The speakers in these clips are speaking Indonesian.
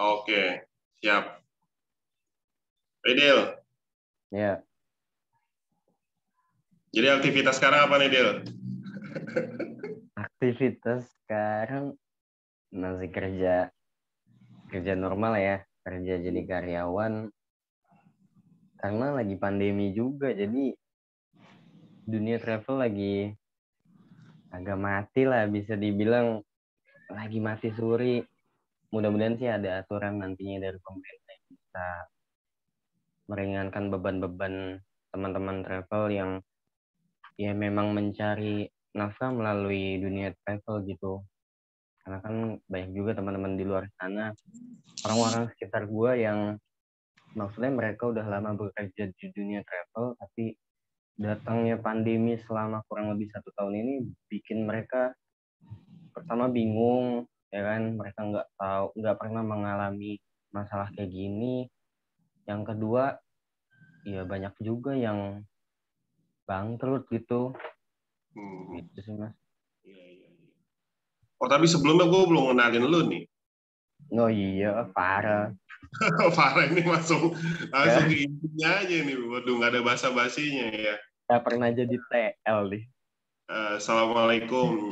Oke, siap. Del, Ya, jadi aktivitas sekarang apa nih, Del? aktivitas sekarang masih kerja normal ya, kerja jadi karyawan karena lagi pandemi juga, jadi dunia travel lagi agak mati lah, bisa dibilang lagi mati suri. Mudah-mudahan sih ada aturan nantinya dari pemerintah yang bisa meringankan beban-beban teman-teman travel yang ya memang mencari nafkah melalui dunia travel gitu. Karena kan banyak juga teman-teman di luar sana, orang-orang sekitar gue yang maksudnya mereka udah lama bekerja di dunia travel, tapi datangnya pandemi selama kurang lebih 1 tahun ini bikin mereka pertama bingung, ya kan, mereka nggak pernah mengalami masalah kayak gini. Yang kedua, ya banyak juga yang bangkrut gitu. Gitu sih mas. Iya, iya, iya. Oh, tapi sebelumnya gue belum kenalin lu nih. Oh iya, parah. Farah ini langsung Ya, ke intinya aja nih. Waduh, nggak ada basa-basinya ya. nggak pernah jadi TL nih. Assalamualaikum,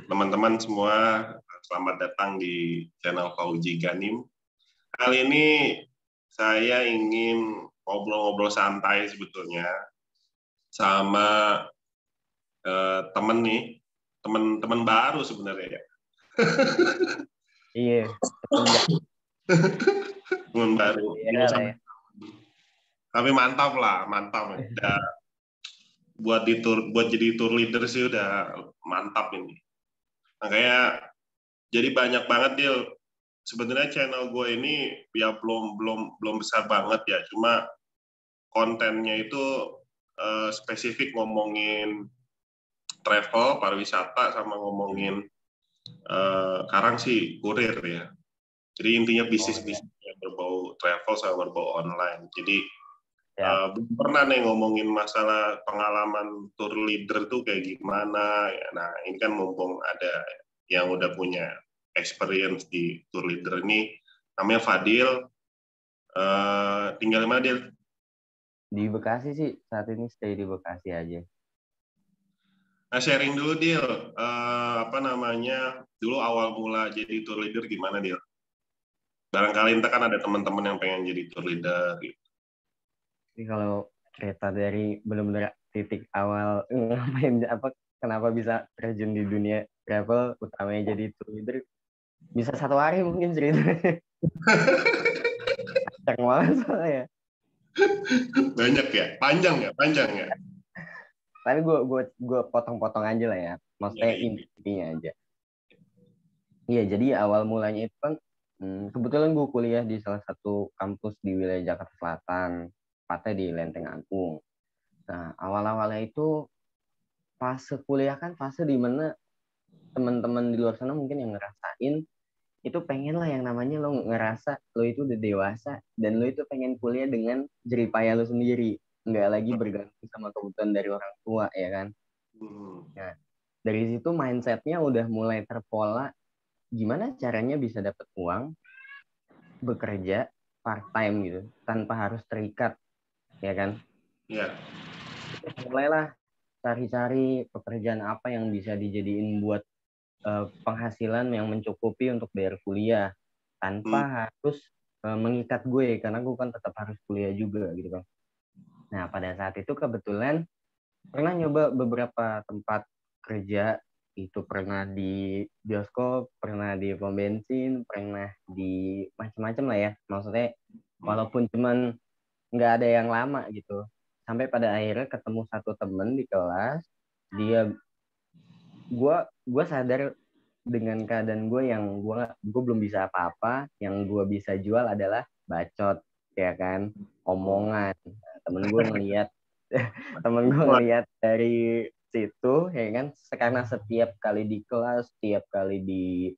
teman-teman semua. Selamat datang di channel Fauji Ganim. Kali ini saya ingin ngobrol-ngobrol santai sebetulnya sama temen nih, teman-teman baru sebenarnya ya. Iya, semenjak Teman baru. era Belum lah sampai, ya. tapi mantap lah, mantap. Udah buat jadi tour leader sih udah mantap ini. Makanya jadi banyak banget deal. Sebenarnya channel gue ini ya belum besar banget ya, cuma kontennya itu spesifik ngomongin travel, pariwisata, sama ngomongin sekarang sih kurir ya. Jadi intinya Oh iya, bisnis-bisnis yang berbau travel sama berbau online. Jadi siap. belum pernah nih ngomongin masalah pengalaman tour leader tuh kayak gimana. Ya, nah ini kan mumpung ada yang udah punya experience di tour leader ini, namanya Fadil. Tinggal di mana Dil? Di Bekasi sih, saat ini stay di Bekasi aja. Nah, sharing dulu Dil. Apa namanya? Dulu awal mula jadi tour leader gimana Dil? Barangkali entah kan ada teman-teman yang pengen jadi tour leader gitu. Jadi kalau cerita dari benar-benar titik awal ngapain apa kenapa bisa terjun di dunia travel, utamanya jadi tour leader, bisa 1 hari mungkin ceritanya. Cek banget soalnya. Banyak ya? Panjang ya? Panjang ya? Tapi gue potong-potong aja lah ya. Iya, Maksudnya iya. intinya aja. Iya, jadi awal mulanya itu kan kebetulan gue kuliah di salah satu kampus di wilayah Jakarta Selatan, tepatnya di Lenteng Agung. Nah, awal-awalnya itu fase kuliah kan fase di mana teman-teman di luar sana mungkin yang ngerasain itu pengen lah yang namanya lo ngerasa lo itu udah dewasa dan lo itu pengen kuliah dengan jeripaya lo sendiri, nggak lagi bergantung sama kebutuhan dari orang tua ya kan. Hmm. Nah, dari situ mindsetnya udah mulai terpola gimana caranya bisa dapat uang bekerja part time gitu tanpa harus terikat ya kan. Ya. Mulailah cari-cari pekerjaan apa yang bisa dijadiin buat penghasilan yang mencukupi untuk bayar kuliah Hmm. tanpa harus mengikat gue karena gue kan tetap harus kuliah juga gitu kan. Nah pada saat itu kebetulan pernah nyoba beberapa tempat kerja, itu pernah di bioskop, pernah di pom bensin, pernah di macam-macam lah ya. Maksudnya walaupun cuman nggak ada yang lama gitu. Sampai pada akhirnya ketemu satu temen di kelas, dia gue sadar dengan keadaan gue yang gue belum bisa apa-apa, yang gue bisa jual adalah bacot ya kan, Oh. omongan. Nah, temen gue ngelihat dari situ ya kan, karena setiap kali di kelas, setiap kali di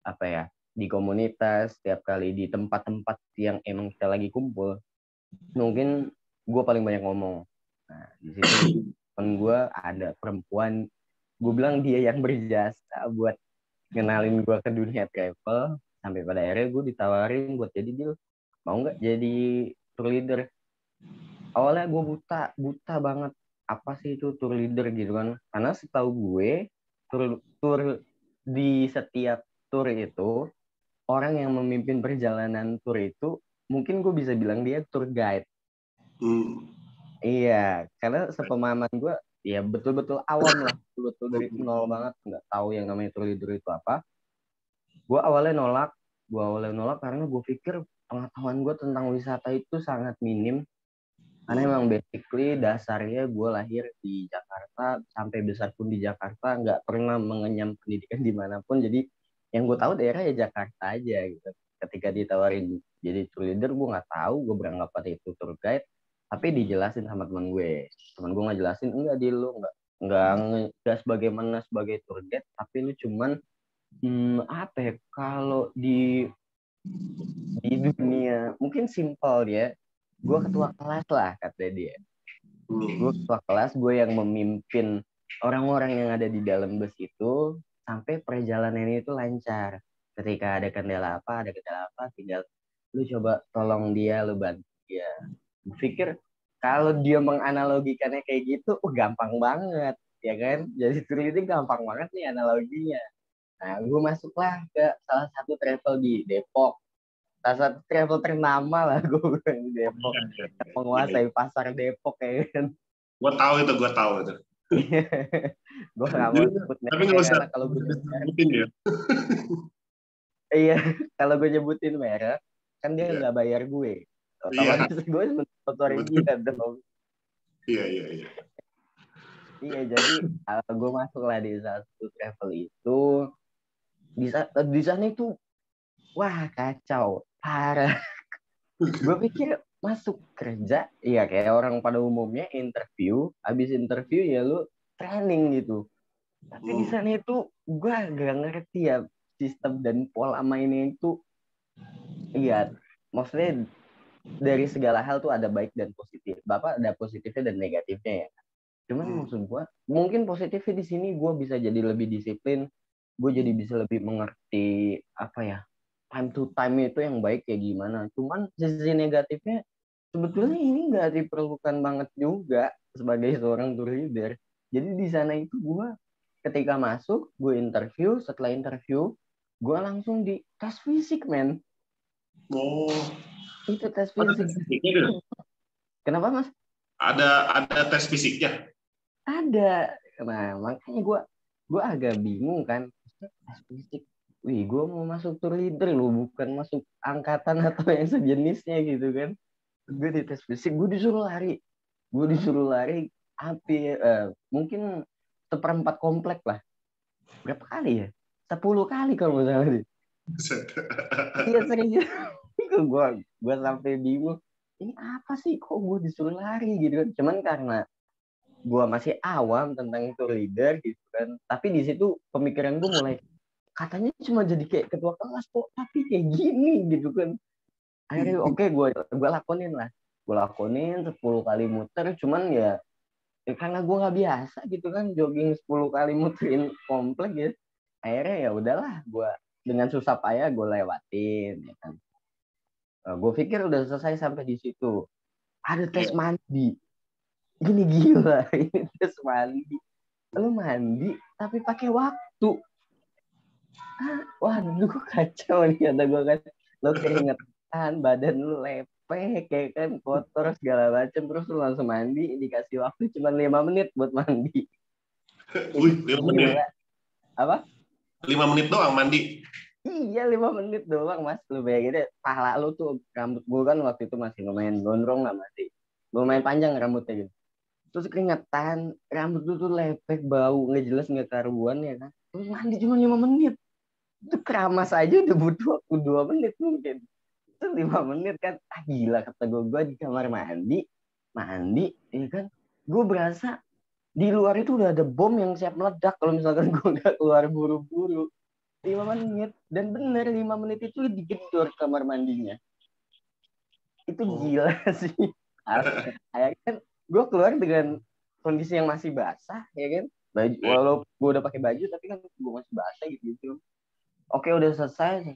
apa ya, di komunitas, setiap kali di tempat-tempat yang emang kita lagi kumpul, mungkin gue paling banyak ngomong. Nah di situ temen gue ada perempuan, gue bilang dia yang berjasa buat ngenalin gue ke dunia travel. sampai pada akhirnya gue ditawarin buat jadi deal, mau nggak jadi tour leader. Awalnya gue buta banget apa sih itu tour leader gitu kan, karena setahu gue tour di setiap tour itu orang yang memimpin perjalanan tour itu mungkin gue bisa bilang dia tour guide. Iya, karena sepemahaman gue ya betul-betul awam lah, betul-betul dari nol banget, nggak tahu yang namanya tour leader itu apa. Gue awalnya nolak karena gue pikir pengetahuan gue tentang wisata itu sangat minim. Karena emang basically dasarnya gue lahir di Jakarta, sampai besar pun di Jakarta, nggak pernah mengenyam pendidikan dimanapun. Jadi yang gue tahu daerah ya Jakarta aja gitu. Ketika ditawarin jadi tour leader, gue nggak tahu, gue beranggapan itu tour guide. Tapi dijelasin sama teman gue ngejelasin, enggak di lu nggak sebagaimana sebagai tour guide, tapi lu cuman apa ya, kalau di dunia mungkin simpel ya, gue ketua kelas lah kata dia. Gue ketua kelas, gue yang memimpin orang-orang yang ada di dalam bus itu sampai perjalanan itu lancar. Ketika ada kendala apa, tinggal lu coba tolong dia, lu bantu dia. Gue pikir kalau dia menganalogikannya kayak gitu, gampang banget, ya kan? Jadi tour itu gampang banget nih analoginya. Nah, gue masuklah ke salah satu travel di Depok. Salah satu travel ternama lah gue bilang di Depok. Menguasai pasar Depok ya kan. Gue tahu itu. Gue nggak mau sebut Tapi merek nggak usah karena kalau gue sebutin ya. iya, kalau gue nyebutin merek kan dia Iya. nggak bayar gue. Iya. Otomatis gue sponsorin dia dong. Iya. Iya, jadi gue masuk lah di salah satu travel itu. Di sana itu wah kacau parah. Gue pikir masuk kerja ya kayak orang pada umumnya habis interview ya lu training gitu. Tapi di sana itu gue agak ngerti ya sistem dan pola mainnya itu. Iya, maksudnya dari segala hal tuh ada baik dan positif. Bapak ada positifnya dan negatifnya ya. Cuman maksud gue, mungkin positifnya di sini gue bisa jadi lebih disiplin, gue jadi bisa lebih mengerti apa ya, time to time itu yang baik kayak gimana. Cuman sisi negatifnya sebetulnya ini nggak diperlukan banget juga sebagai seorang tour leader. Jadi di sana itu gue ketika masuk, gue interview, setelah interview, gue langsung di tes fisik, men. Oh. Itu tes Ada fisik. tes fisiknya, Kenapa, Mas? Ada tes fisiknya. Ada. Nah, makanya gue agak bingung kan. Tes fisik. Wih, gue mau masuk tour leader loh, bukan masuk angkatan atau yang sejenisnya gitu kan. Gue di tes fisik, gue disuruh lari. Hampir mungkin seperempat komplek lah. Berapa kali ya? 10 kali kalau nggak salah deh. Iya serius. gue sampai bingung. Ini apa sih kok gue disuruh lari gitu kan? Cuman karena gue masih awam tentang tour leader gitu kan. Tapi di situ pemikiran gue mulai katanya cuma jadi kayak ketua kelas kok, tapi kayak gini gitu kan. Akhirnya oke, gue lakonin lah. Gue lakonin 10 kali muter, cuman ya karena gue nggak biasa gitu kan jogging 10 kali muterin komplek ya. Akhirnya ya udahlah, gue dengan susah payah gue lewatin ya kan. Gue pikir udah selesai sampai di situ. Ada tes mandi. Ini gila, ini tes mandi. Lu mandi tapi pakai waktu. Waduh kacau nih kata gue kan. Lu keringetan, badan lu lepek kayak kan, kotor segala macam, terus lu langsung mandi, dikasih waktu cuma 5 menit buat mandi. Wih, 5 menit. Apa? 5 menit doang mandi. Iya, 5 menit doang, Mas. Lu bayangin deh, pahala lu tuh, rambut gue kan waktu itu masih lumayan gondrong lah, masih lumayan panjang rambutnya gitu. Terus keringetan, rambut lu tuh lepek, bau, nggak jelas, nggak karuan ya kan. Terus mandi cuma 5 menit. Itu keramas aja udah butuh waktu 2 menit mungkin. Terus 5 menit kan, gila kata gue di kamar mandi, ya kan. Gue berasa di luar itu udah ada bom yang siap meledak kalau misalkan gue nggak keluar buru-buru. 5 menit. Dan bener 5 menit itu digedor kamar mandinya. Itu gila sih. Akhirnya kan gue keluar dengan kondisi yang masih basah, ya kan. Walau gue udah pakai baju, tapi kan gue masih basah gitu. Oke, udah selesai.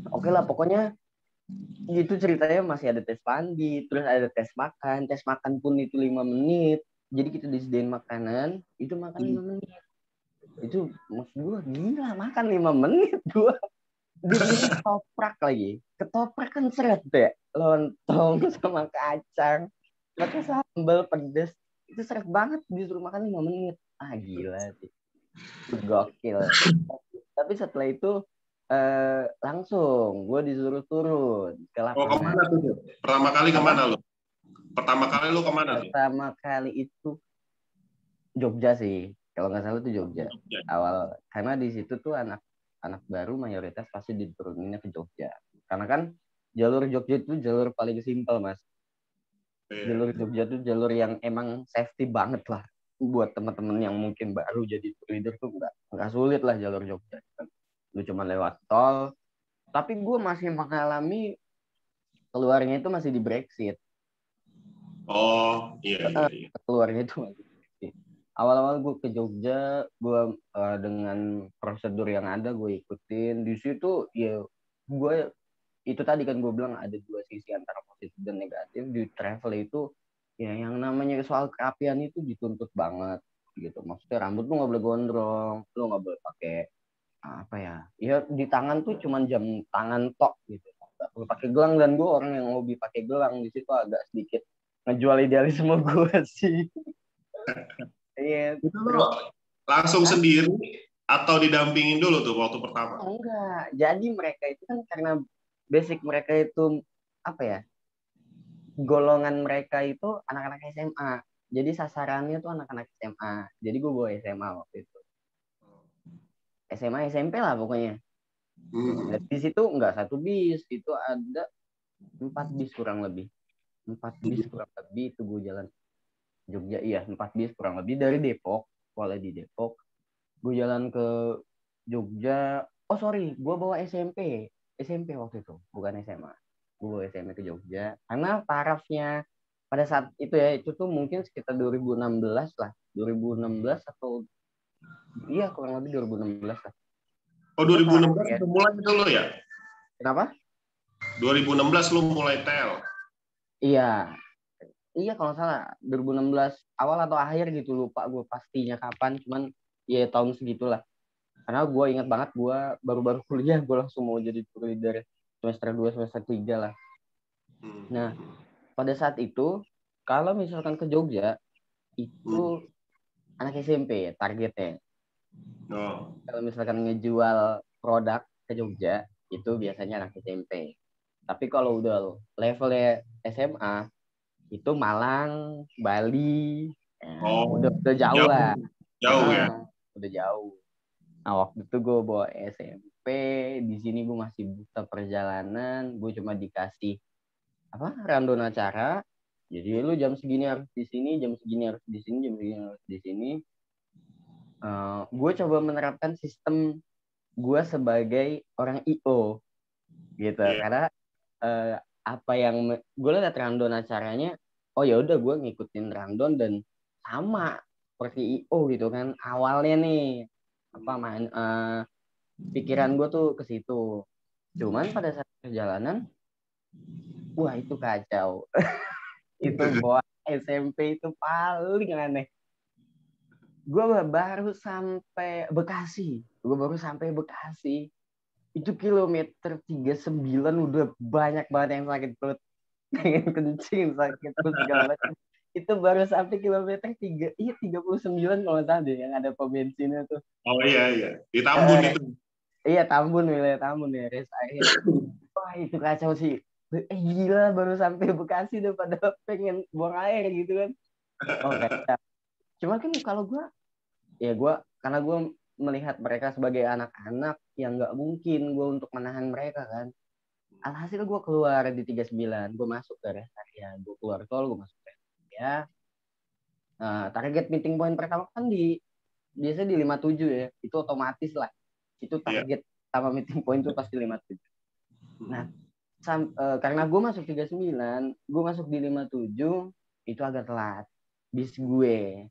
Oke lah, pokoknya itu ceritanya masih ada tes mandi, terus ada tes makan pun itu 5 menit. Jadi kita disediain makanan, itu makan 5 menit. Itu maksud gue gila, makan 5 menit gue. Dibeliin ketoprak lagi. Ketoprak kan seret ya, lontong sama kacang, pakai sambal pedes. Itu seret banget, disuruh makan 5 menit. Ah gila sih, gokil. Tapi setelah itu langsung gue disuruh turun ke Oh, lapangan. kemana tuh? Pertama kali kemana Apa? lo? Pertama kali lo kemana tuh? Pertama kali itu Jogja sih, kalau nggak salah itu Jogja. Jogja. Awal karena di situ tuh anak baru mayoritas pasti dituruninnya ke Jogja. Karena kan jalur Jogja itu jalur paling simpel, Mas. Jalur Iya. Jogja tuh jalur yang emang safety banget lah buat teman-teman yang mungkin baru jadi tour leader tuh nggak sulit lah jalur Jogja. Lu cuma lewat tol, tapi gue masih mengalami keluarnya itu masih di Brexit. Oh, iya, iya, iya. Keluarnya itu masih di Brexit. Awal-awal gue ke Jogja, gue dengan prosedur yang ada gue ikutin. Di situ ya gue itu tadi kan gue bilang ada dua sisi antara positif dan negatif di travel itu. Ya yang namanya soal kerapian itu dituntut banget gitu. Maksudnya rambut lu nggak boleh gondrong, lu nggak boleh pakai apa ya? Ya di tangan tuh cuman jam tangan tok gitu. Gak perlu pakai gelang, dan gue orang yang hobi pakai gelang. Di situ agak sedikit ngejual idealisme gue sih. Iya, Itu lo terus langsung ah, sendiri atau didampingin dulu tuh waktu pertama? enggak. Jadi mereka itu kan karena basic mereka itu apa ya? Golongan mereka itu anak-anak SMA. Jadi sasarannya tuh anak-anak SMA. Jadi gue bawa SMA waktu itu. SMA SMP lah pokoknya. Dan Hmm. di situ nggak satu bis, itu ada 4 bis kurang lebih. 4 bis kurang lebih itu gue jalan Jogja. Iya, 4 bis kurang lebih dari Depok. Kalau di Depok, gue jalan ke Jogja. Oh sorry, gue bawa SMP. SMP waktu itu, bukan SMA. Gue bawa SMP ke Jogja. Karena tarafnya pada saat itu ya, itu tuh mungkin sekitar 2016 lah. 2016 atau iya kurang lebih 2016 lah. Oh, Itu taraf 2016 ya. udah mulai dulu ya? Kenapa? 2016 lu mulai tel. Iya, iya kalau nggak salah 2016 awal atau akhir gitu, lupa gue pastinya kapan, cuman ya tahun segitulah. Karena gue ingat banget gue baru-baru kuliah gue langsung mau jadi tour leader semester 2 semester 3 lah. Nah, Hmm. pada saat itu kalau misalkan ke Jogja itu Hmm. anak SMP targetnya. Oh, Kalau misalkan ngejual produk ke Jogja itu biasanya anak SMP. Tapi kalau udah levelnya SMA itu Malang, Bali, ya, udah oh, jauh jauh, lah. jauh ya. Udah jauh. Nah waktu itu gue bawa SMP, di sini gue masih buta perjalanan, gue cuma dikasih apa rundown acara. Jadi lu jam segini harus di sini, jam segini harus di sini, jam segini harus di sini. Gue coba menerapkan sistem gue sebagai orang IO gitu, Iya. karena eh, apa yang gue lihat rundown acaranya, oh ya udah gue ngikutin rundown dan sama seperti IO gitu kan awalnya nih, apa main pikiran gue tuh ke situ. Cuman pada saat perjalanan, wah itu kacau. Itu bawa SMP itu paling aneh. Gue baru sampai Bekasi. Gue baru sampai Bekasi. Itu kilometer 39 udah banyak banget yang sakit perut. Pengen kencing, sakit perut segala macam. Itu baru sampai kilometer 3, iya 39 kalau nggak salah deh, yang ada pom bensinnya tuh. Oh, iya, iya. Di Tambun Eh, itu. iya Tambun, wilayah Tambun ya, rest area. Wah itu kacau sih. Gila baru sampai Bekasi udah pada pengen buang air gitu kan. Oh kacau. Cuma kan kalau gue, ya gue karena gue melihat mereka sebagai anak-anak yang nggak mungkin gue untuk menahan mereka kan. Alhasil gue keluar di 39, gue masuk ke rest area, gue keluar tol, gue masuk ke rest area. Target meeting point pertama kan biasanya di 57 ya, itu otomatis lah. Itu Iya. target sama meeting point itu pasti 57. Nah, karena gue masuk 39, gue masuk di 57 itu agak telat bis gue.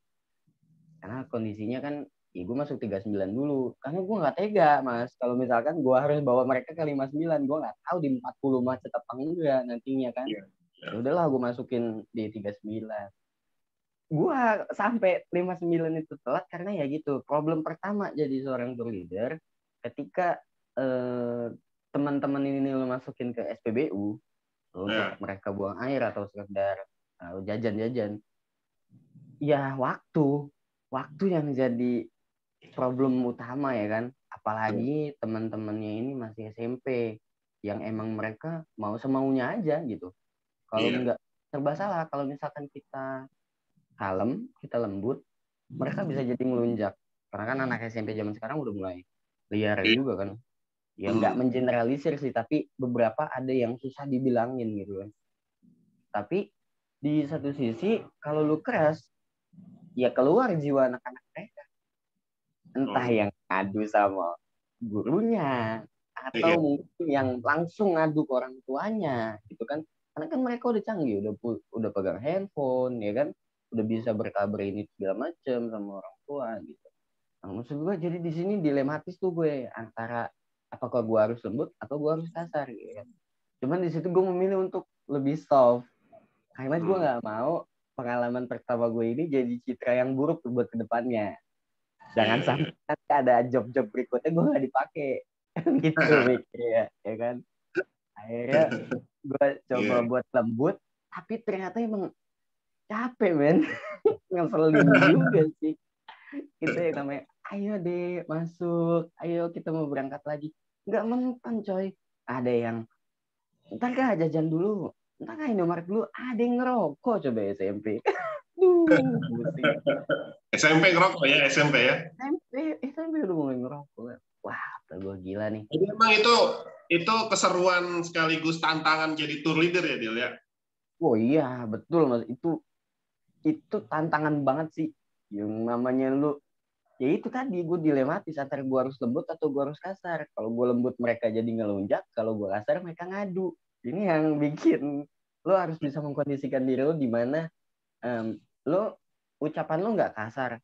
Karena kondisinya kan ya gue masuk 39 dulu. Karena gue nggak tega, Mas. Kalau misalkan gue harus bawa mereka ke 59, gue nggak tahu di 40 macet apa enggak nantinya kan. Iya. Ya udahlah, gue masukin di 39. Gue sampai 59 itu telat karena ya gitu. Problem pertama jadi seorang tour leader ketika teman-teman ini lo masukin ke SPBU untuk Ya. mereka buang air atau sekedar jajan-jajan. Ya waktu yang jadi problem utama ya kan. Apalagi teman-temannya ini masih SMP yang emang mereka mau semaunya aja gitu. Kalau Iya. enggak serba salah, kalau misalkan kita kalem, kita lembut, mereka bisa jadi ngelunjak. Karena kan anak SMP zaman sekarang udah mulai liar Iya. juga kan. Ya nggak mengeneralisir sih, tapi beberapa ada yang susah dibilangin gitu kan. Tapi di satu sisi, kalau lu keras, ya keluar jiwa anak-anak mereka. Oh, Entah iya. yang ngadu sama gurunya, atau Iya. mungkin yang langsung ngadu ke orang tuanya gitu kan. Karena kan mereka udah canggih, udah pegang handphone ya kan, udah bisa berkabar ini segala macam sama orang tua gitu. Nah, maksud gue jadi di sini dilematis tuh gue antara apakah gue harus lembut atau gue harus kasar gitu kan. Cuman di situ gue memilih untuk lebih soft karena gue nggak mau pengalaman pertama gue ini jadi citra yang buruk buat kedepannya. Jangan Iya. Iya. sampai nanti ada job-job berikutnya gue nggak dipakai gitu mikirnya ya kan. Akhirnya gue coba Iya. buat lembut tapi ternyata emang capek men. Ngeselin juga sih. Itu yang namanya ayo deh masuk, ayo kita mau berangkat lagi, nggak mempan coy. Ada yang ntar kah jajan dulu, ntar kah Indomaret dulu, ada yang ngerokok coba SMP. Duh pusing. SMP ngerokok ya, SMP ya. SMP udah mulai ngerokok. Wah gue gila nih. Jadi emang itu keseruan sekaligus tantangan jadi tour leader ya, Dil ya. Oh iya betul mas, itu tantangan banget sih yang namanya lu. Ya itu tadi gue dilematis antara gue harus lembut atau gue harus kasar. Kalau gue lembut mereka jadi ngelunjak, kalau gue kasar mereka ngadu. Ini yang bikin lo harus bisa mengkondisikan diri lo di mana lo ucapan lo nggak kasar,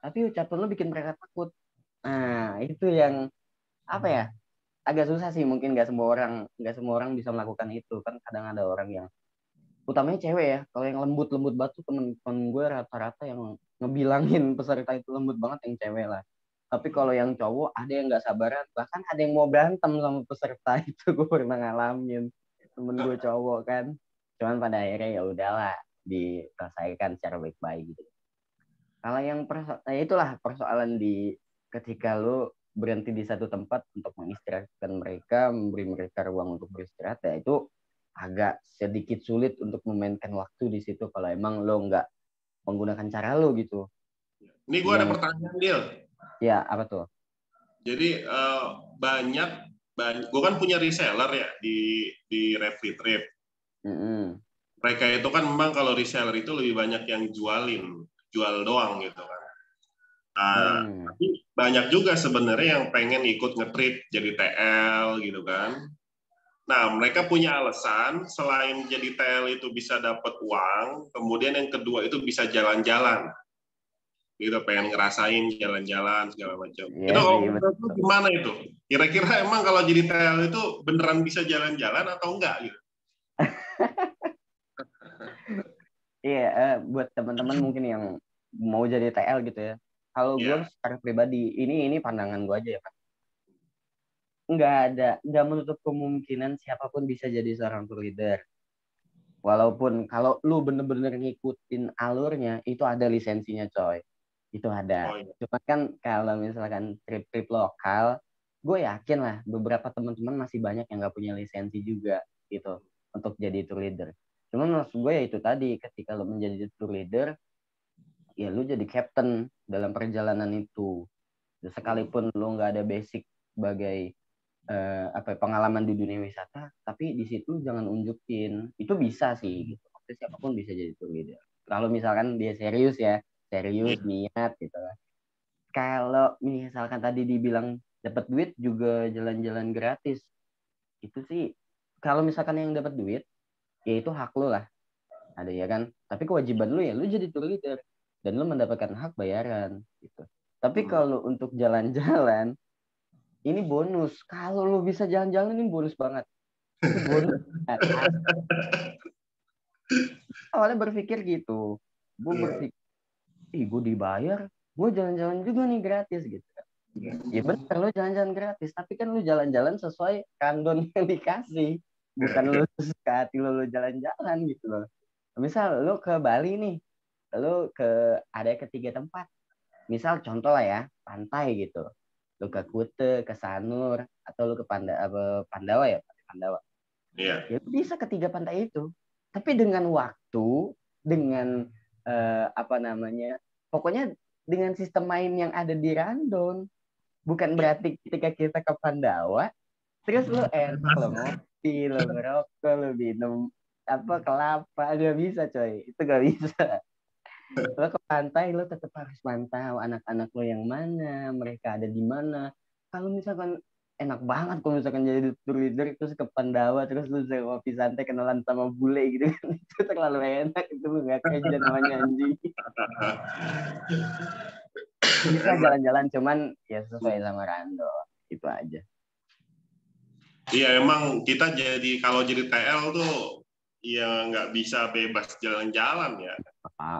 tapi ucapan lo bikin mereka takut. Nah itu yang apa ya, agak susah sih, mungkin nggak semua orang bisa melakukan itu kan. Kadang ada orang yang utamanya cewek ya, kalau yang lembut-lembut batu, temen-temen gue rata-rata yang ngebilangin peserta itu lembut banget yang cewek lah. Tapi kalau yang cowok ada yang nggak sabaran, bahkan ada yang mau berantem sama peserta itu. Gue pernah ngalamin temen gue cowok kan. Cuman pada akhirnya ya udahlah, diselesaikan secara baik-baik gitu. Kalau yang itulah persoalan di ketika lu berhenti di satu tempat untuk mengistirahatkan mereka, memberi mereka ruang untuk beristirahat, ya itu agak sedikit sulit untuk memainkan waktu di situ kalau emang lo nggak menggunakan cara lo gitu. Ini gue ada Yang pertanyaan, Dil. ya apa tuh? Jadi banyak, gue kan punya reseller ya di Rev Trip. Mm-mm. Mereka itu kan memang kalau reseller itu lebih banyak yang jual doang gitu kan. Hmm. Tapi banyak juga sebenarnya yang pengen ikut nge-trip jadi TL gitu kan. Nah, mereka punya alasan selain jadi TL itu bisa dapat uang, kemudian yang kedua itu bisa jalan-jalan. Gitu, pengen ngerasain jalan-jalan segala macam. Iya Itu kalau sih menurut lu betul. gimana itu? Kira-kira emang kalau jadi TL itu beneran bisa jalan-jalan atau enggak gitu? Iya, buat teman-teman mungkin yang mau jadi TL gitu ya. Kalau gue Iya. secara pribadi, ini pandangan gue aja ya Pak. Nggak menutup kemungkinan siapapun bisa jadi seorang tour leader. Walaupun kalau lu bener-bener ngikutin alurnya, itu ada lisensinya coy. Itu ada. Oh iya. Cuma kan kalau misalkan trip-trip lokal, gue yakin lah beberapa teman-teman masih banyak yang nggak punya lisensi juga gitu untuk jadi tour leader. Cuma maksud gue ya itu tadi, ketika lu menjadi tour leader, ya lu jadi captain dalam perjalanan itu. Sekalipun lu nggak ada basic sebagai pengalaman di dunia wisata, tapi di situ jangan unjukin itu bisa sih gitu. Maksudnya siapapun bisa jadi tour leader kalau misalkan dia serius ya, serius Iya. niat gitu. Kalau misalkan tadi dibilang dapat duit juga jalan-jalan gratis, itu sih kalau misalkan yang dapat duit ya itu hak lu lah, ada ya kan. Tapi kewajiban lu ya lu jadi tour leader dan lu mendapatkan hak bayaran gitu. Tapi kalau untuk jalan-jalan, ini bonus. Kalau lu bisa jalan-jalan ini bonus banget. Itu bonus banget. Awalnya berpikir gitu. Gue berpikir, gue dibayar, gue jalan-jalan juga nih gratis gitu. Ya bener, lu jalan-jalan gratis. Tapi kan lu jalan-jalan sesuai random yang dikasih. Bukan lu suka hati lu jalan-jalan gitu loh. Misal lu ke Bali nih, lu ada ketiga tempat. Misal contoh lah ya, pantai gitu. Lu ke Kute, ke Sanur, atau lu ke Pandawa ya, Pandawa. Iya. Ya bisa ketiga pantai itu. Tapi dengan waktu, dengan apa namanya, pokoknya dengan sistem main yang ada di Randon. Bukan berarti ketika kita ke Pandawa, terus lu enak, lu ngopi, lu ngerokok, lu minum apa kelapa, gak bisa coy. Itu gak bisa. Lo ke pantai, lo tetap harus mantau anak-anak lo yang mana, mereka ada di mana. Kalau misalkan enak banget kalau misalkan jadi tour leader terus ke Pandawa terus lu ngopi santai kenalan sama bule gitu kan, itu terlalu enak, itu nggak kerja namanya anjing. Bisa jalan-jalan cuman ya sesuai sama Rando itu aja. Iya, emang kita kalau jadi TL tuh ya nggak bisa bebas jalan-jalan ya.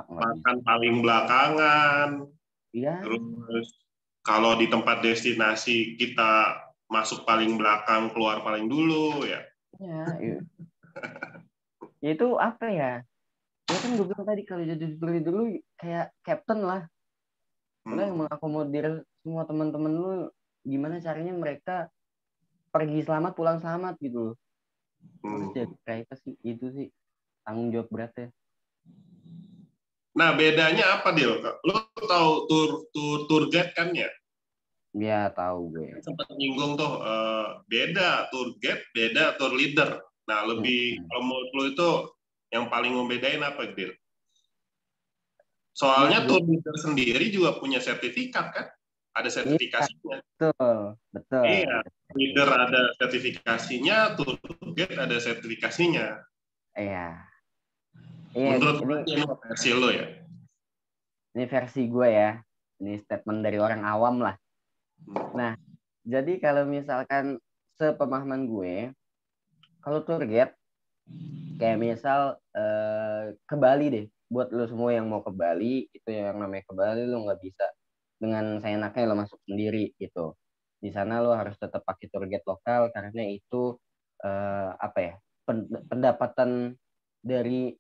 Makan paling belakangan. Iya. Terus kalau di tempat destinasi kita masuk paling belakang, keluar paling dulu ya. Iya. Ya itu apa ya? Ya kan gue bilang tadi kalau jadi dulu kayak captain lah. Lo yang mengakomodir semua teman-teman lu, gimana caranya mereka pergi selamat pulang selamat gitu loh. Terus jadi mereka sih itu sih tanggung jawab beratnya. Nah, bedanya apa, Dil? Lo tahu tour guide kan ya? Ya tahu gue. Sempat nyinggung tuh, beda tour guide, beda tour leader. Nah, lebih kalau menurut lo itu yang paling membedain apa, Dil? Soalnya tour leader sendiri juga punya sertifikat kan? Ada sertifikasinya. Betul. Iya, leader ada sertifikasinya, tour guide ada sertifikasinya. Iya. Menurut Ini versi lo ya? Ini versi gue ya. Ini statement dari orang awam lah. Nah, jadi kalau misalkan sepemahaman gue, kalau tour guide, kayak misal ke Bali deh. Buat lo semua yang mau ke Bali, itu yang namanya ke Bali, lo nggak bisa dengan seenaknya lo masuk sendiri gitu. Di sana lo harus tetap pakai tour guide lokal karena itu apa ya, pendapatan dari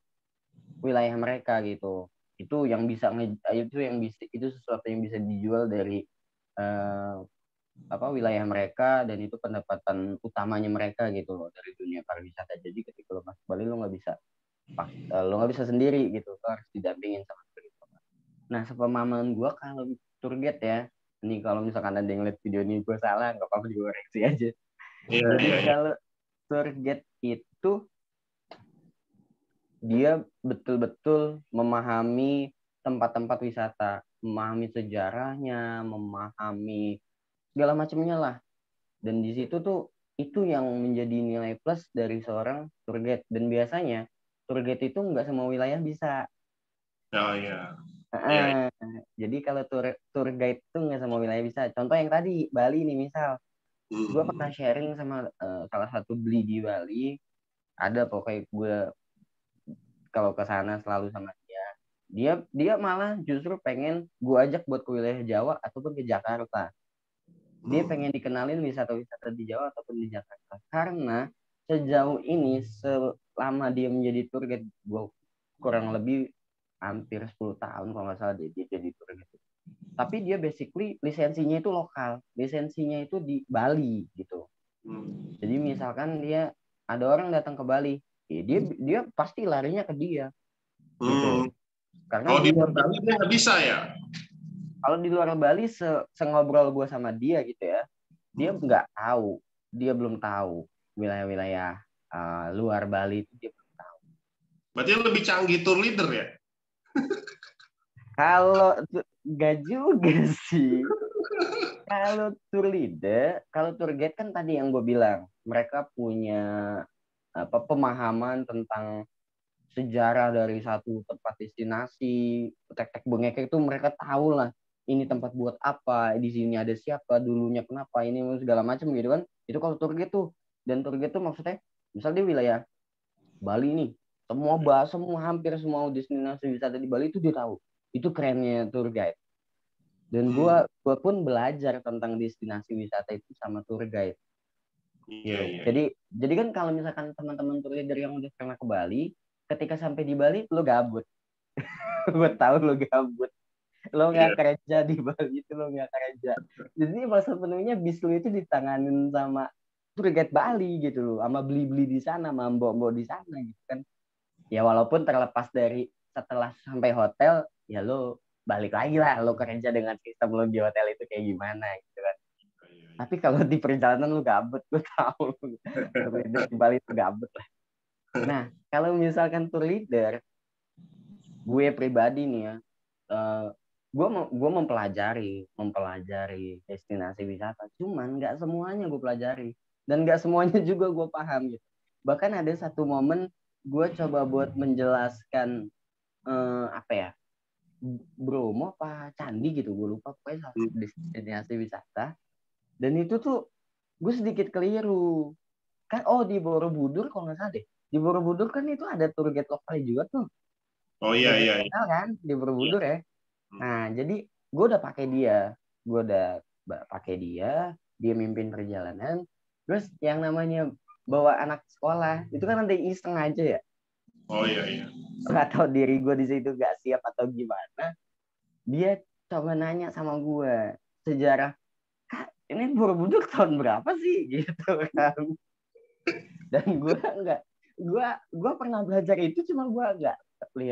wilayah mereka gitu. Itu yang bisa itu sesuatu yang bisa dijual dari wilayah mereka, dan itu pendapatan utamanya mereka gitu loh dari dunia pariwisata. Jadi ketika lo masuk Bali lo nggak bisa sendiri gitu, lo harus didampingin sama tour guide. Nah, sepemahaman gue kalau tour guide ya, ini kalau misalkan ada yang lihat video ini gue salah nggak apa-apa, dikoreksi aja. Jadi kalau tour guide itu dia betul-betul memahami tempat-tempat wisata, memahami sejarahnya, memahami segala macamnya lah. Dan di situ tuh itu yang menjadi nilai plus dari seorang tour guide. Dan biasanya tour guide itu nggak semua wilayah bisa. Oh iya. Jadi kalau tour guide itu nggak semua wilayah bisa. Contoh yang tadi Bali nih misal, gue pernah sharing sama salah satu beli di Bali. Ada pokoknya gue kalau ke sana selalu sama dia malah justru pengen gue ajak buat ke wilayah Jawa ataupun ke Jakarta. Dia pengen dikenalin wisata-wisata di Jawa ataupun di Jakarta. Karena sejauh ini selama dia menjadi tour guide, gue kurang lebih hampir 10 tahun kalau nggak salah dia jadi tour guide. Tapi dia basically lisensinya itu lokal, lisensinya itu di Bali gitu. Jadi misalkan dia ada orang datang ke Bali, dia pasti larinya ke dia. Gitu. Karena kalau di luar Bali dia nggak bisa ya? Kalau di luar Bali ngobrol gue sama dia gitu ya, dia nggak tahu, dia belum tahu wilayah-wilayah luar Bali itu dia belum tahu. Berarti lebih canggih tour leader ya? Kalau nggak juga sih. Kalau kalau tour guide kan tadi yang gue bilang, mereka punya pemahaman tentang sejarah dari satu tempat destinasi, tek-tek bengek itu mereka tahu lah. ini tempat buat apa, di sini ada siapa, dulunya kenapa, ini segala macam gitu kan. Itu kalau tour guide tuh. Dan tour guide tuh maksudnya, misal di wilayah Bali nih, semua hampir semua destinasi wisata di Bali itu dia tahu. Itu kerennya tour guide. Dan gua pun belajar tentang destinasi wisata itu sama tour guide. Iya, iya. Jadi kan kalau misalkan teman-teman tour leader yang udah pernah ke Bali, ketika sampai di Bali lo gabut. Gue tahu lo gabut. Lo nggak kerja di Bali itu, lo nggak kerja. Jadi masa penuhnya bis lo itu ditanganin sama tour guide Bali gitu loh, sama beli-beli di sana, sama mbok-mbok di sana gitu kan. Ya walaupun terlepas dari setelah sampai hotel, ya lo balik lagi lah, lo kerja dengan sistem lo di hotel itu kayak gimana gitu kan. Tapi kalau di perjalanan lo gabut, gue tahu. Tour leader di Bali itu gabut lah. Nah, kalau misalkan tour leader, gue pribadi nih ya, gue mempelajari destinasi wisata. Cuman nggak semuanya gue pelajari. Dan nggak semuanya juga gue paham gitu. Bahkan ada satu momen gue coba buat menjelaskan apa ya, Bromo apa Candi gitu, gue lupa, pokoknya salah satu destinasi wisata. Dan itu tuh gue sedikit keliru kan. Di Borobudur kalau nggak salah deh, di Borobudur kan itu ada tour guide lokal juga tuh. Oh iya, Tour iya, guide iya. lokal kan di Borobudur ya. Nah jadi gue udah pakai dia mimpin perjalanan. Terus yang namanya bawa anak sekolah itu kan nanti iseng aja ya. Oh iya, iya. Nggak tahu diri gue di situ gak siap atau gimana. Dia coba nanya sama gue sejarah, Kak, ini Borobudur tahun berapa sih gitu kan. Dan gue pernah belajar itu, cuma gue nggak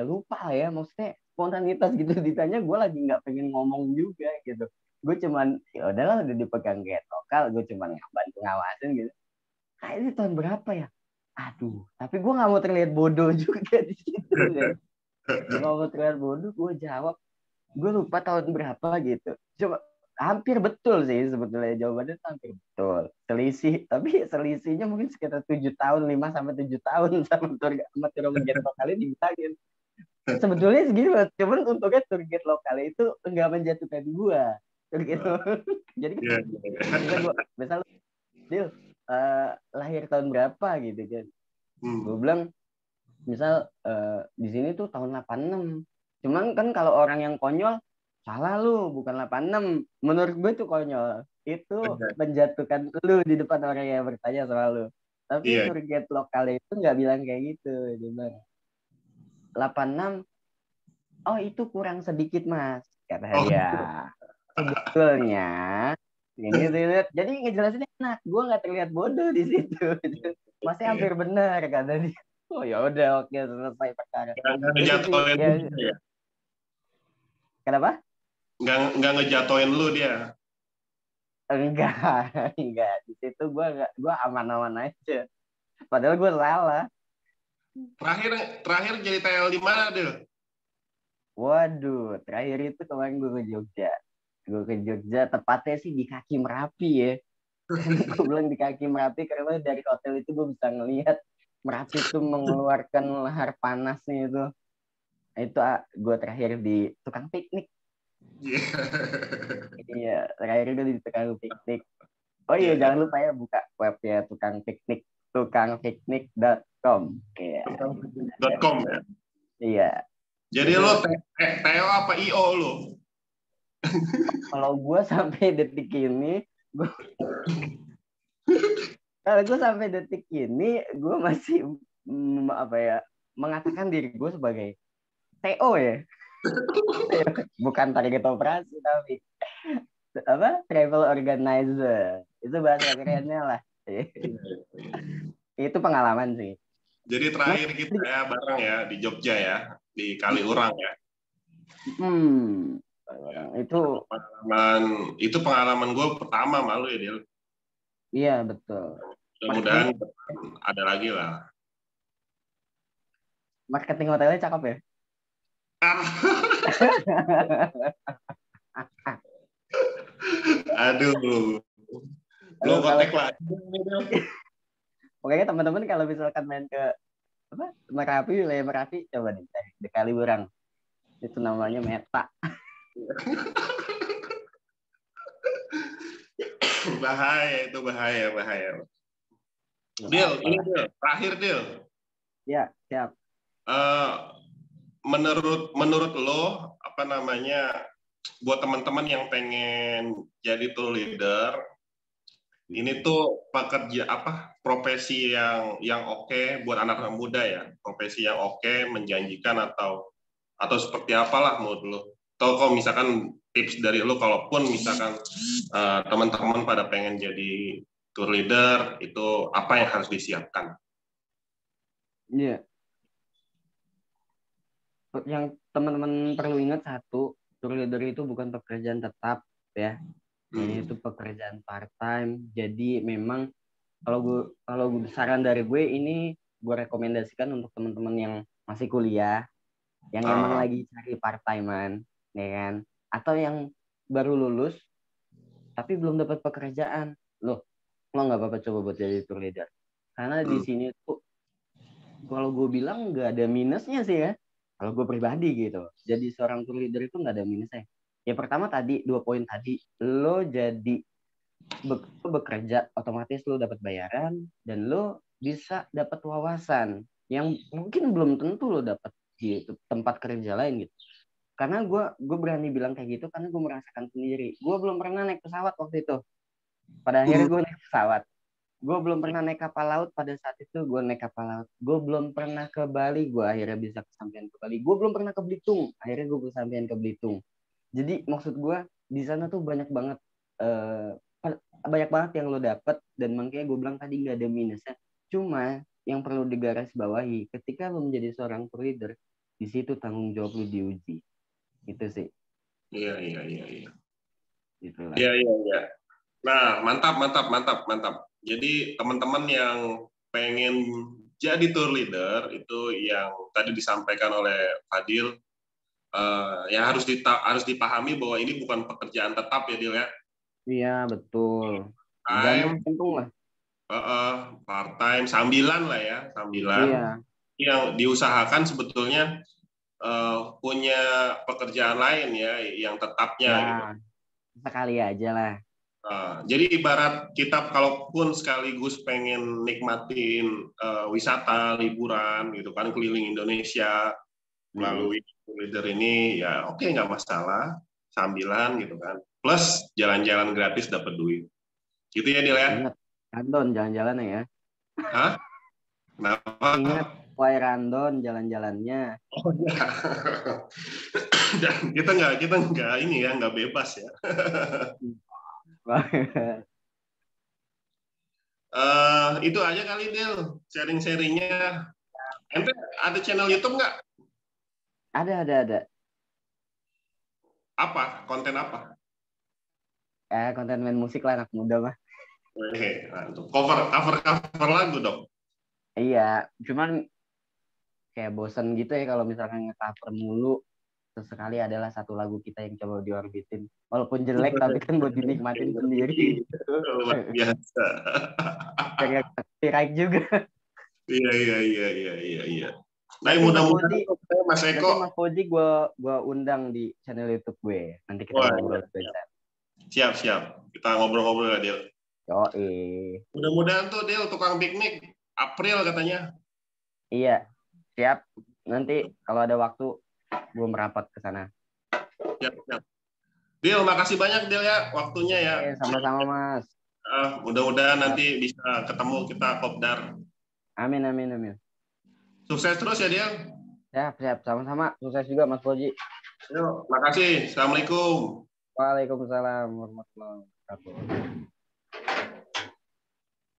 lupa ya, maksudnya spontanitas gitu ditanya, gue lagi nggak pengen ngomong juga gitu. Gue cuman ya udahlah, udah dipegang guide lokal, gue cuman bantu ngawasin gitu. Ini tahun berapa ya? Aduh, tapi gue nggak mau terlihat bodoh juga di situ kan. Gue nggak mau terlihat bodoh, gue jawab gue lupa tahun berapa gitu. Coba hampir betul sih sebetulnya jawabannya, hampir betul. Tapi selisihnya mungkin sekitar 7 tahun, 5 sampai 7 tahun sama tour guide lokal ini dibilangin. Sebetulnya segini, cuman untungnya tour guide lokal itu nggak menjatuhkan gue. Gitu. Jadi misal Dil, lahir tahun berapa gitu kan. Gue bilang misal di sini tuh tahun 86. Cuman kan kalau orang yang konyol, salah lu, bukan 86. Menurut gue tuh konyol. Itu menjatuhkan lu di depan orang yang bertanya sama lu. Tapi tour guide lokal itu nggak bilang kayak gitu. Dia bilang 86. Oh itu kurang sedikit mas, kata dia. Sebetulnya ini jadi ngejelasin enak. Gue nggak terlihat bodoh di situ. Masih hampir benar kata dia. Oh ya udah, oke, selesai perkara. Nggak ngejatoin ya. lu ya? Kenapa? Nggak ngejatoin lu dia? Enggak. Di situ gue aman-aman aja. Padahal gue salah. Terakhir jadi TL di mana, Del? Waduh, terakhir itu kemarin gue ke Jogja. Tepatnya sih di kaki Merapi ya. Gue bilang di kaki Merapi karena dari hotel itu gue bisa ngelihat Merapi itu mengeluarkan lahar panasnya itu. Itu gue terakhir di tukang piknik. Iya, terakhir itu di tukang piknik. Oh iya, jangan lupa ya buka webnya tukangpiknik.com. Tukangpiknik.com ya? Iya. Jadi lo TO apa IO lo? Kalau gue sampai detik ini, gue masih mengatakan diri gue sebagai TO ya. Bukan target operasi tapi travel organizer. Itu bahasa kerennya lah. Itu pengalaman sih. Jadi terakhir kita ya bareng ya di Jogja ya, di Kaliurang ya. Itu pengalaman gue pertama malu ya, Del. Iya, betul. Mudah-mudahan ada lagi lah. Marketing hotelnya cakep ya? Aduh. Belum kontak lagi. Pokoknya teman-teman kalau misalkan main ke Merapi, wilayah Merapi, coba nih di Kaliurang. Itu namanya Meta. Bahaya itu, bahaya. Nggak Deal, apa-apa ini lah. Deal. Terakhir Deal. Ya, siap. Eh, menurut lo apa namanya, buat teman-teman yang pengen jadi tour leader, ini tuh pekerja apa, profesi yang oke buat anak-anak muda ya, profesi yang oke, menjanjikan atau seperti apalah menurut lo? Atau kalau misalkan tips dari lo, kalaupun misalkan teman-teman pada pengen jadi tour leader, itu apa yang harus disiapkan? Iya. Yang teman-teman perlu ingat satu, tour leader itu bukan pekerjaan tetap ya. Ini itu pekerjaan part time. Jadi memang kalau saran dari gue ini gue rekomendasikan untuk teman-teman yang masih kuliah, yang emang Ah, lagi cari part timean, ya kan? Atau yang baru lulus tapi belum dapat pekerjaan. Lo nggak apa-apa coba buat jadi tour leader. Karena di sini tuh kalau gue bilang nggak ada minusnya sih ya. Kalau gue pribadi gitu. Jadi seorang tour leader itu nggak ada minusnya. Ya pertama tadi, 2 poin tadi. Lo jadi bekerja, otomatis lo dapat bayaran. Dan lo bisa dapat wawasan. Yang mungkin belum tentu lo dapat di tempat kerja lain gitu. Karena gue berani bilang kayak gitu karena gue merasakan sendiri. Gue belum pernah naik pesawat waktu itu. Pada akhirnya gue naik pesawat. Gue belum pernah naik kapal laut, pada saat itu gue naik kapal laut. Gue belum pernah ke Bali, gue akhirnya bisa kesampaian ke Bali. Gue belum pernah ke Belitung, akhirnya gue kesampaian ke Belitung. Jadi maksud gue di sana tuh eh, banyak banget yang lo dapet, dan makanya gue bilang tadi nggak ada minusnya. Cuma yang perlu digarisbawahi ketika lo menjadi seorang tour leader, di situ tanggung jawab lo diuji. Itu sih, iya. itulah. Iya, iya, iya. Nah, mantap. Jadi teman-teman yang pengen jadi tour leader itu yang tadi disampaikan oleh Fadil, ya harus dipahami bahwa ini bukan pekerjaan tetap ya, Dil ya. Iya betul. Time, Gantung lah. part time, sambilan lah ya, sambilan. Iya. Yang diusahakan sebetulnya punya pekerjaan lain ya, yang tetapnya gitu. Ya, sekali aja lah. Jadi ibarat kita kalaupun sekaligus pengen nikmatin wisata, liburan gitu kan, keliling Indonesia Mm-mm. melalui leader ini, ya oke, nggak masalah, sambilan gitu kan. Plus jalan-jalan gratis dapat duit. Gitu ya, Dil ya? Ingat, randon jalan-jalan ya. Hah? Kenapa? Ingat, why randon jalan-jalannya. Oh ya. Dan kita nggak ini ya, nggak bebas ya. Itu aja kali, Dil, sharing-sharingnya. Ente ada channel YouTube nggak? Ada. Apa? Konten apa? Konten main musik lah anak muda mah. Cover lagu dong. Iya, cuman kayak bosen gitu ya kalau misalkan nge-cover mulu. Sesekali adalah satu lagu kita yang coba diorbitin. Walaupun jelek, tapi kan buat dinikmatin sendiri gitu. Luar biasa. Kayak copyright juga. Iya. Nah, Nanti Mas mudah-mudahan Fauzi, Mas Eko. nanti Mas Fauzi gue undang di channel YouTube gue. Nanti kita Wah, ngobrol juga. siap. Kita ngobrol-ngobrol ya, Del. Yoi. Mudah-mudahan tuh, Del, tukang piknik April katanya. Iya, siap. Nanti kalau ada waktu, gue merapat ke sana. Siap. Del, makasih banyak, Del ya, waktunya ya. Sama-sama, Mas. Mudah-mudahan Siap. nanti bisa ketemu kita kopdar. Amin. Sukses terus ya, Del. Siap. Sama-sama. Sukses juga, Mas Fauzi. Yuk, makasih. Assalamualaikum. Waalaikumsalam warahmatullahi wabarakatuh.